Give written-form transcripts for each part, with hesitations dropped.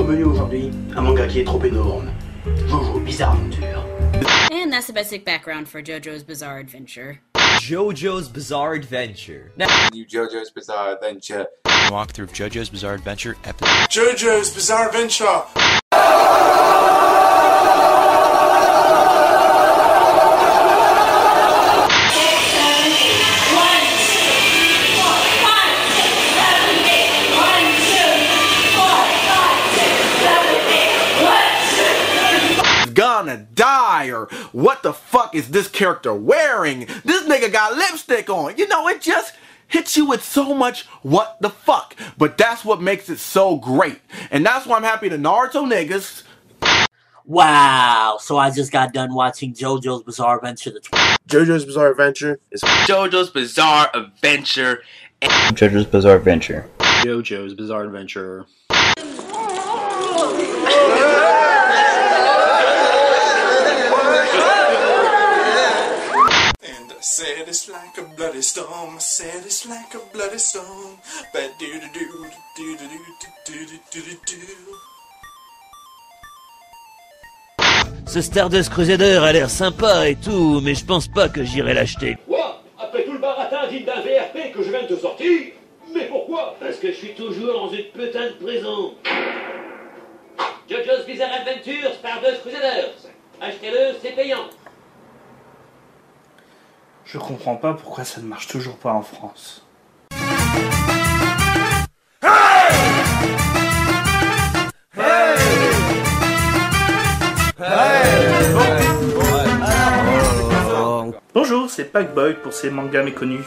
menu aujourd'hui? Un manga qui est trop énorme. Jojo Bizarre Adventure. And that's the basic background for JoJo's Bizarre Adventure. JoJo's Bizarre Adventure. New JoJo's Bizarre Adventure. Walkthrough of JoJo's Bizarre Adventure episode. JoJo's Bizarre Adventure. Gonna die, or what the fuck is this character wearing? This nigga got lipstick on. You know, it just hits you with so much what the fuck. But that's what makes it so great. And that's why I'm happy the Naruto niggas. Wow, so I just got done watching JoJo's Bizarre Adventure. JoJo's Bizarre Adventure is JoJo's Bizarre Adventure. JoJo's Bizarre Adventure. JoJo's Bizarre Adventure. said it's like a bloody storm. I said it's like a bloody storm. Ba do do do do do do do do do do. Ce Stardust Crusader a l'air sympa et tout, mais je pense pas que j'irai l'acheter. Quoi? Après tout le baratin digne d'un VRP que je viens de te sortir? Mais pourquoi? Parce que je suis toujours dans une putain de prison. JoJo's Bizarre Adventure, Stardust Crusaders. Achetez-le, c'est payant. Je comprends pas pourquoi ça ne marche toujours pas en France. Bonjour, c'est Packboy pour ces mangas méconnus.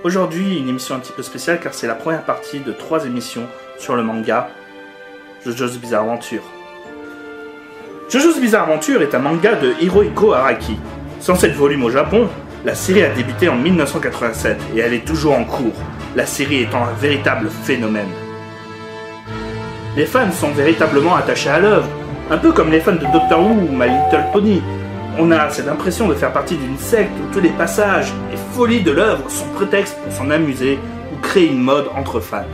Aujourd'hui, une émission un petit peu spéciale car c'est la première partie de 3 émissions sur le manga JoJo's Bizarre Adventure. JoJo's Bizarre Adventure est un manga de Hirohiko Araki. Sans 7 volumes au Japon, la série a débuté en 1987 et elle est toujours en cours, la série étant un véritable phénomène. Les fans sont véritablement attachés à l'œuvre, un peu comme les fans de Doctor Who ou My Little Pony. On a cette impression de faire partie d'une secte où tous les passages et folies de l'œuvre sont prétextes pour s'en amuser ou créer une mode entre fans.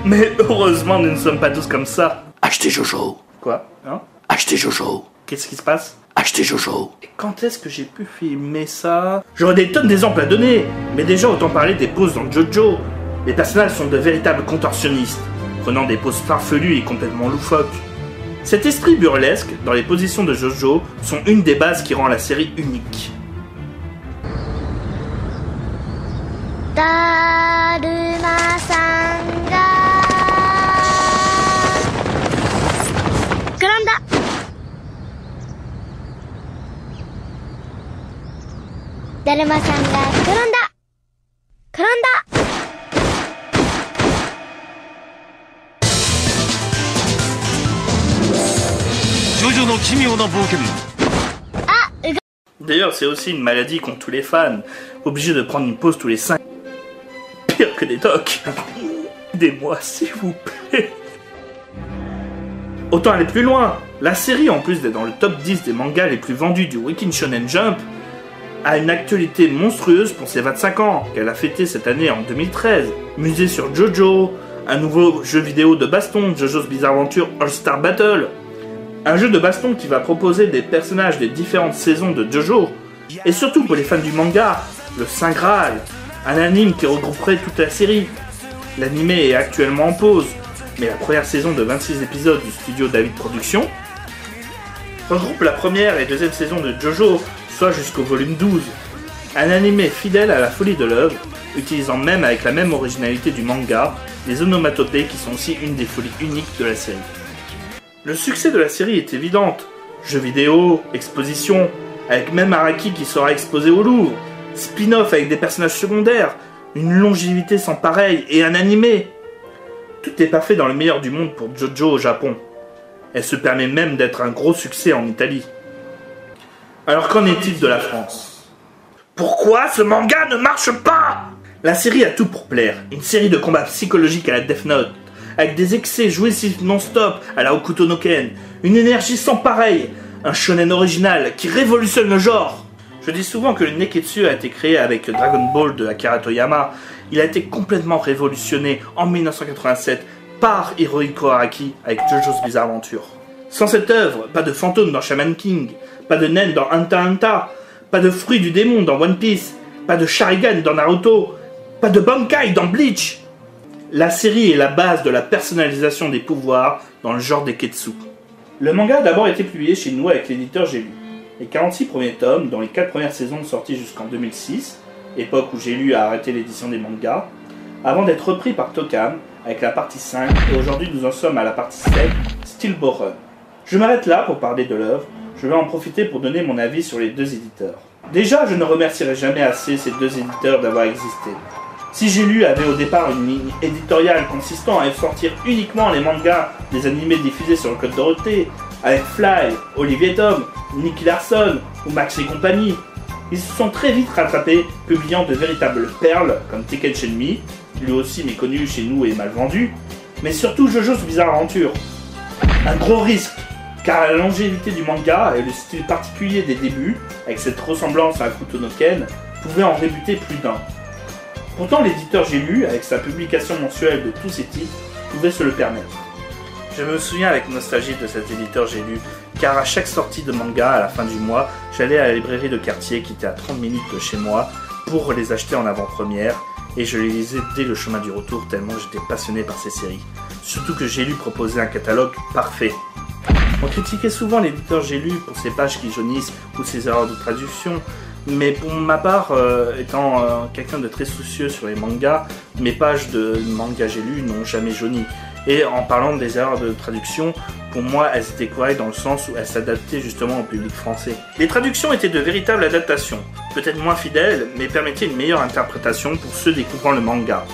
Mais heureusement, nous ne sommes pas tous comme ça. Achetez Jojo. Quoi? Hein? Achetez Jojo. Qu'est-ce qui se passe? Achetez Jojo. Et quand est-ce que j'ai pu filmer ça? J'aurais des tonnes d'exemples à donner, mais déjà autant parler des poses dans Jojo. Les personnages sont de véritables contorsionnistes, prenant des poses farfelues et complètement loufoques. Cet esprit burlesque dans les positions de Jojo sont une des bases qui rend la série unique. D'ailleurs, c'est aussi une maladie qu'ont tous les fans, obligés de prendre une pause tous les 5. Pire que des tocs. Aidez-moi, s'il vous plaît. Autant aller plus loin. La série, en plus d'être dans le top 10 des mangas les plus vendus du Weekend Shonen Jump, a une actualité monstrueuse pour ses 25 ans, qu'elle a fêté cette année en 2013. Musée sur Jojo, un nouveau jeu vidéo de baston, JoJo's Bizarre Adventure All-Star Battle, un jeu de baston qui va proposer des personnages des différentes saisons de Jojo, et surtout pour les fans du manga, le Saint Graal, un anime qui regrouperait toute la série. L'animé est actuellement en pause, mais la première saison de 26 épisodes du studio David Productions regroupe la première et deuxième saison de Jojo, soit jusqu'au volume 12. Un animé fidèle à la folie de l'œuvre, utilisant même avec la même originalité du manga, les onomatopées qui sont aussi une des folies uniques de la série. Le succès de la série est évident. Jeux vidéo, exposition, avec même Araki qui sera exposé au Louvre, spin-off avec des personnages secondaires, une longévité sans pareil et un animé. Tout est parfait dans le meilleur du monde pour JoJo au Japon. Elle se permet même d'être un gros succès en Italie. Alors qu'en est-il de la France? Pourquoi ce manga ne marche pas? La série a tout pour plaire. Une série de combats psychologiques à la Death Note, avec des excès jouissifs non-stop à la Hokuto no Ken, une énergie sans pareil, un shonen original qui révolutionne le genre. Je dis souvent que le Neketsu a été créé avec Dragon Ball de Akira Toyama. Il a été complètement révolutionné en 1987 par Hirohiko Araki avec JoJo's Bizarre Adventure. Sans cette œuvre, pas de fantôme dans Shaman King, pas de Nen dans Hunter x Hunter, pas de fruits du démon dans One Piece, pas de Sharingan dans Naruto, pas de Bankai dans Bleach. La série est la base de la personnalisation des pouvoirs dans le genre des Ketsu. Le manga a d'abord été publié chez nous avec l'éditeur J'ai lu. Les 46 premiers tomes, dont les 4 premières saisons sorties jusqu'en 2006, époque où J'ai lu a arrêté l'édition des mangas, avant d'être repris par Tonkam avec la partie 5, et aujourd'hui nous en sommes à la partie 7, Steelboat Run. Je m'arrête là pour parler de l'œuvre, je vais en profiter pour donner mon avis sur les deux éditeurs. Déjà, je ne remercierai jamais assez ces deux éditeurs d'avoir existé. Si J'ai lu avait au départ une ligne éditoriale consistant à sortir uniquement les mangas des animés diffusés sur le Code Dorothée, avec Fly, Olivier Tom, Nicky Larson ou Max et compagnie, ils se sont très vite rattrapés, publiant de véritables perles comme Tekken Shenmue, lui aussi méconnu chez nous et mal vendu, mais surtout JoJo's Bizarre Adventure. Un gros risque, car la longévité du manga et le style particulier des débuts, avec cette ressemblance à Akuto no Ken, pouvaient en rébuter plus d'un. Pourtant l'éditeur J'ai lu, avec sa publication mensuelle de tous ses titres, pouvait se le permettre. Je me souviens avec nostalgie de cet éditeur J'ai lu, car à chaque sortie de manga à la fin du mois, j'allais à la librairie de quartier qui était à 30 minutes de chez moi pour les acheter en avant-première, et je les lisais dès le chemin du retour tellement j'étais passionné par ces séries. Surtout que J'ai lu proposait un catalogue parfait. On critiquait souvent l'éditeur J'ai lu pour ses pages qui jaunissent ou ses erreurs de traduction, mais pour ma part, étant quelqu'un de très soucieux sur les mangas, mes pages de manga J'ai lu n'ont jamais jauni. Et en parlant des erreurs de traduction, pour moi elles étaient correctes dans le sens où elles s'adaptaient justement au public français. Les traductions étaient de véritables adaptations, peut-être moins fidèles, mais permettaient une meilleure interprétation pour ceux découvrant le manga.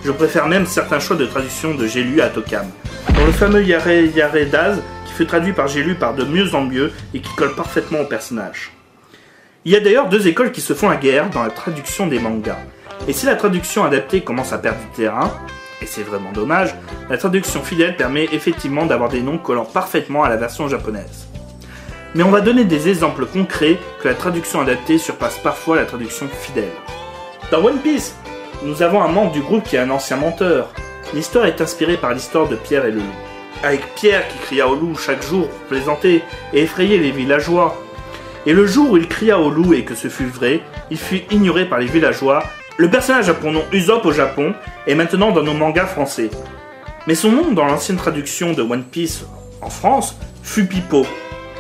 Je préfère même certains choix de traduction de J'ai lu à Tonkam, dans le fameux Yare Yare Daz, qui fut traduit par J'ai lu par de mieux en mieux et qui colle parfaitement au personnage. Il y a d'ailleurs deux écoles qui se font la guerre dans la traduction des mangas. Et si la traduction adaptée commence à perdre du terrain, et c'est vraiment dommage, la traduction fidèle permet effectivement d'avoir des noms collant parfaitement à la version japonaise. Mais on va donner des exemples concrets que la traduction adaptée surpasse parfois la traduction fidèle. Dans One Piece, nous avons un membre du groupe qui est un ancien menteur. L'histoire est inspirée par l'histoire de Pierre et le loup. Avec Pierre qui cria au loup chaque jour pour plaisanter et effrayer les villageois. Et le jour où il cria au loup et que ce fut vrai, il fut ignoré par les villageois. Le personnage a pour nom Usopp au Japon et maintenant dans nos mangas français. Mais son nom dans l'ancienne traduction de One Piece en France fut Pipo,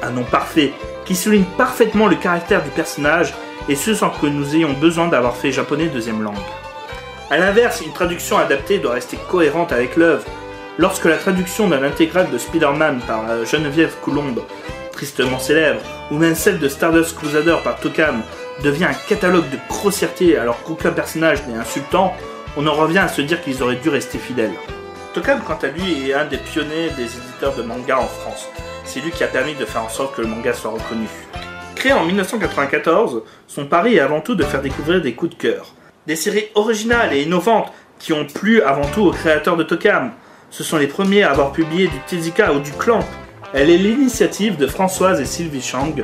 un nom parfait qui souligne parfaitement le caractère du personnage et ce sans que nous ayons besoin d'avoir fait japonais deuxième langue. A l'inverse, une traduction adaptée doit rester cohérente avec l'œuvre. Lorsque la traduction d'un intégral de Spider-Man par Geneviève Coulombe, tristement célèbre, ou même celle de Stardust Crusader par Tonkam, devient un catalogue de grossièreté alors qu'aucun personnage n'est insultant, on en revient à se dire qu'ils auraient dû rester fidèles. Tonkam, quant à lui, est un des pionniers des éditeurs de manga en France. C'est lui qui a permis de faire en sorte que le manga soit reconnu. Créé en 1994, son pari est avant tout de faire découvrir des coups de cœur. Des séries originales et innovantes qui ont plu avant tout aux créateurs de Tonkam. Ce sont les premiers à avoir publié du Tezuka ou du Clamp. Elle est l'initiative de Françoise et Sylvie Chang,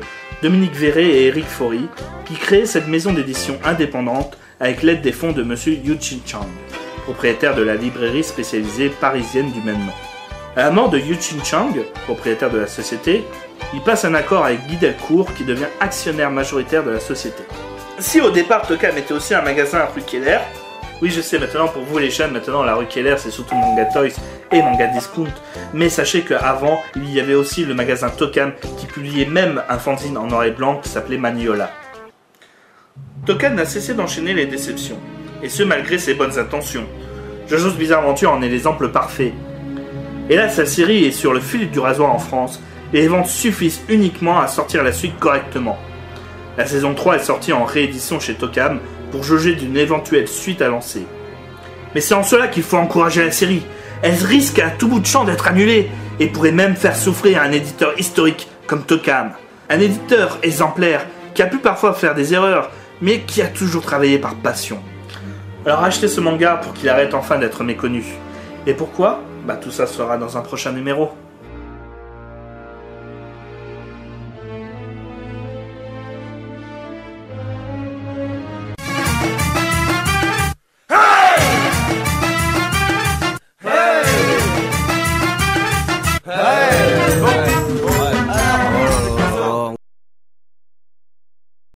Dominique Verret et Eric Faury, qui créent cette maison d'édition indépendante avec l'aide des fonds de Monsieur Yu-Chin Chang, propriétaire de la librairie spécialisée parisienne du même nom. À la mort de Yu-Chin Chang, propriétaire de la société, il passe un accord avec Guy Delcourt qui devient actionnaire majoritaire de la société. Si au départ Tonkam était aussi un magasin à rue Keller, oui je sais maintenant pour vous les jeunes, maintenant la rue Keller c'est surtout Manga Toys et Manga Discount, mais sachez qu'avant il y avait aussi le magasin Tonkam qui publiait même un fanzine en noir et blanc qui s'appelait Maniola. Tonkam n'a cessé d'enchaîner les déceptions, et ce malgré ses bonnes intentions. JoJo's Bizarre Adventure en est l'exemple parfait. Et là sa série est sur le fil du rasoir en France, et les ventes suffisent uniquement à sortir la suite correctement. La saison 3 est sortie en réédition chez Tonkam pour jauger d'une éventuelle suite à lancer. Mais c'est en cela qu'il faut encourager la série. Elle risque à tout bout de champ d'être annulée et pourrait même faire souffrir un éditeur historique comme Tonkam. Un éditeur exemplaire qui a pu parfois faire des erreurs mais qui a toujours travaillé par passion. Alors achetez ce manga pour qu'il arrête enfin d'être méconnu. Et pourquoi ? Tout ça sera dans un prochain numéro.